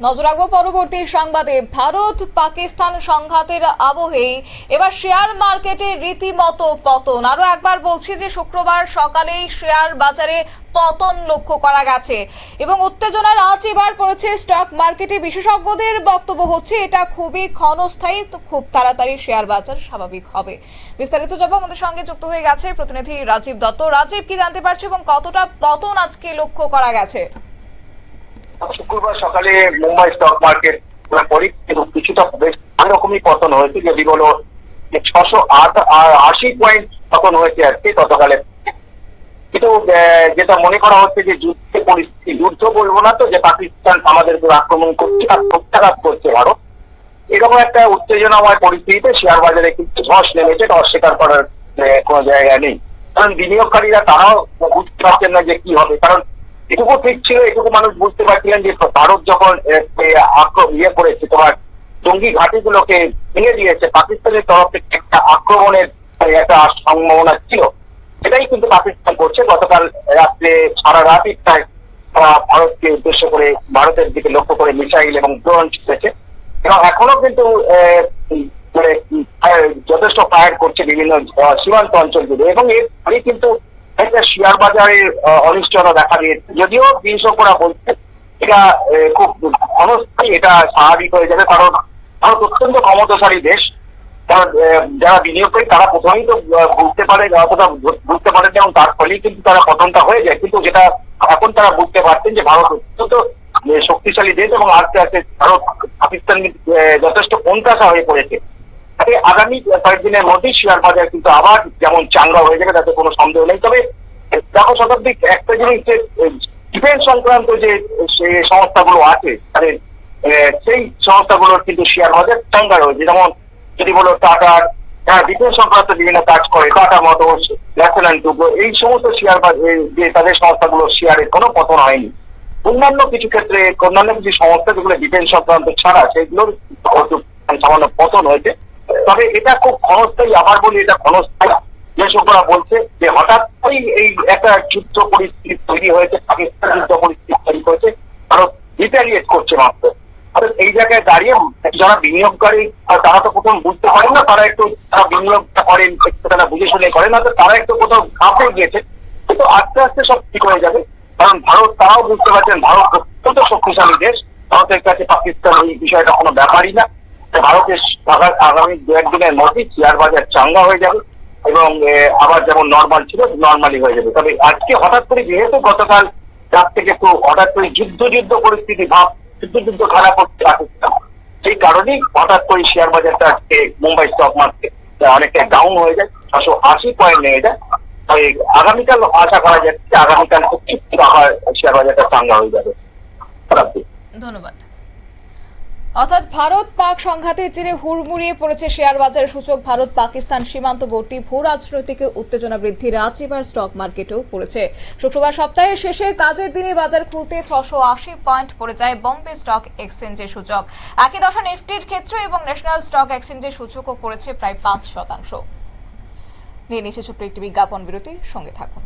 নজর রাখবো পরবর্তী সংবাদে। ভারত পাকিস্তান সংঘাতের আবহে এবার শেয়ার মার্কেটে রীতিমতো পতন। আরো একবার বলছি যে শুক্রবার সকালেই শেয়ার বাজারে পতন লক্ষ্য করা গেছে এবং উত্তেজনার আঁচ এবার পড়েছে স্টক মার্কেটে। বিশেষজ্ঞদের বক্তব্য হচ্ছে এটা খুবই ক্ষণস্থায়ী, তো খুব তাড়াতাড়ি শেয়ার বাজার স্বাভাবিক হবে। বিস্তারিত জানবো, আমাদের সঙ্গে যুক্ত হয়ে গেছে প্রতিনিধি রাজীব দত্ত। রাজীব, কি জানতে পারছো এবং কতটা পতন আজকে লক্ষ্য করা গেছে? শুক্রবার সকালে মুম্বাই স্টক মার্কেট কিছুটা বেশ রকমই পতন হয়েছে, যদি বলো 680 পয়েন্ট পতন হয়েছে আজকে গতকালে। কিন্তু যেটা মনে করা হচ্ছে যে যুদ্ধের পরিস্থিতি, যুদ্ধ বলবো না তো, যে পাকিস্তান আমাদের উপর আক্রমণ করছে আর প্রত্যাঘাত করছে ভারত, এরকম একটা উত্তেজনাময় পরিস্থিতিতে শেয়ার বাজারে কিন্তু ধস নেমেছে, অস্বীকার করার কোনো জায়গা নেই। কারণ বিনিয়োগকারীরা তারাও বুঝতে পারছেন না যে কি হবে। কারণ এটুকু ঠিক ছিল, এটুকু মানুষ বুঝতে পারছিলেন যে ভারত যখন করেছে, তোমার জঙ্গি ঘাঁটিগুলোকে ভেঙে দিয়েছে, পাকিস্তানের তরফ থেকে একটা আক্রমণের একটা সম্ভাবনা ছিল। সেটাই কিন্তু পাকিস্তান করছে। গতকাল রাত্রে সারা রাতই প্রায় ভারতকে উদ্দেশ্য করে, ভারতের দিকে লক্ষ্য করে মিসাইল এবং ড্রোন ছুটেছে এবং এখনো কিন্তু মানে যথেষ্ট ফায়ার করছে বিভিন্ন সীমান্ত অঞ্চল জুড়ে। এবং এর ফলে কিন্তু একটা শেয়ার বাজারের অনিশ্চয়তা দেখা দিয়েছে। যদিও বিশেষজ্ঞরা বলছে এটা খুব ক্ষণস্থায়ী, এটা স্বাভাবিক হয়ে যাবে। কারণ ভারত অত্যন্ত ক্ষমতাশালী দেশ। কারণ যারা বিনিয়োগকারী তারা প্রথমেই তো বুঝতে পারে, অতটা বুঝতে পারে, এবং তার ফলেই কিন্তু তারা পতনটা হয়ে যায়। কিন্তু যেটা এখন তারা বুঝতে পারছেন যে ভারত অত্যন্ত শক্তিশালী দেশ এবং আস্তে আস্তে ভারত পাকিস্তান যথেষ্ট কোণঠাসা হয়ে পড়েছে। আগামী কয়েকদিনের মধ্যেই শেয়ার বাজার কিন্তু আবার যেমন চাঙ্গা হয়ে যাবে, তাতে কোনো সন্দেহ নেই। তবে দেখো শতাব্দী, একটা জিনিস যে ডিফেন্স সংক্রান্ত যে সংস্থাগুলো আছে, মানে সেই সংস্থাগুলোর কিন্তু শেয়ার বাজার চাঙ্গা রয়েছে। যেমন যদি বলো টাটার, যারা ডিফেন্স সংক্রান্ত বিভিন্ন কাজ করে, টাটা মোটরস, ন্যাশনাল টুকরো, এই সমস্ত শেয়ার যে তাদের সংস্থাগুলোর শেয়ারের কোনো পতন হয়নি। অন্যান্য কিছু ক্ষেত্রে অন্যান্য কিছু সংস্থা যেগুলো ডিফেন্স সংক্রান্ত ছাড়া, সেগুলোর সামান্য পতন হয়েছে। তবে এটা খুব ক্ষণস্থায়ী, আবার বলি এটা ক্ষণস্থায়ী। বিশেষজ্ঞরা বলছে যে হঠাৎ করেই এই একটা যুদ্ধ পরিস্থিতি তৈরি হয়েছে, পাকিস্তান যুদ্ধ পরিস্থিতি তৈরি হয়েছে, ভারত রিটালিয়েট করছে মাত্র। এই জায়গায় দাঁড়িয়ে যারা বিনিয়োগকারী তারা তো প্রথম বুঝতে পারেন না, তারা একটু তারা বিনিয়োগটা করেন, তারা বুঝে শুনে করেন না, তো তারা একটু কোথাও ঘাপে গিয়েছে। কিন্তু আস্তে আস্তে সব ঠিক হয়ে যাবে। কারণ ভারত তারাও বুঝতে পারছেন ভারত অত্যন্ত শক্তিশালী দেশ, ভারতের কাছে পাকিস্তান এই বিষয়টা কোনো ব্যাপারই না। ভারতের আগামী দু একদিনের মধ্যেই শেয়ার বাজার চাঙ্গা হয়ে যাবে এবং আবার যেমন নর্মাল ছিল নর্মালি হয়ে যাবে। তবে আজকে হঠাৎ করে, যেহেতু গতকাল রাত থেকে একটু হঠাৎ করে যুদ্ধ পরিস্থিতি ভাব, যুদ্ধ খারাপ হচ্ছে পাকিস্তান, সেই কারণেই হঠাৎ করে শেয়ার বাজারটা আজকে মুম্বাই স্টক মার্কেট অনেকটা ডাউন হয়ে যায়, 680 পয়েন্ট নেমে যায়। তবে আগামীকাল আশা করা যাচ্ছে আগামীকাল আবার শেয়ার বাজারটা চাঙ্গা হয়ে যাবে। ধন্যবাদ। অর্থাৎ ভারত পাক সংঘাতের জেরে হুড়মুড়িয়ে পড়েছে শেয়ার বাজারের সূচক। ভারত পাকিস্তান সীমান্তবর্তী ভূ রাজনৈতিক উত্তেজনা বৃদ্ধির আঁচ এবার স্টক মার্কেটেও পড়েছে। শুক্রবার সপ্তাহের শেষে কাজের দিনে বাজার খুলতে 680 পয়েন্ট পড়ে যায় বোম্বে স্টক এক্সচেঞ্জের সূচক। একই দশা নিফটির ক্ষেত্রে এবং ন্যাশনাল স্টক এক্সচেঞ্জের সূচকও পড়েছে প্রায় 5%। নিয়ে নিচ্ছে ছোট্ট একটি বিজ্ঞাপন বিরতি, সঙ্গে থাকুন।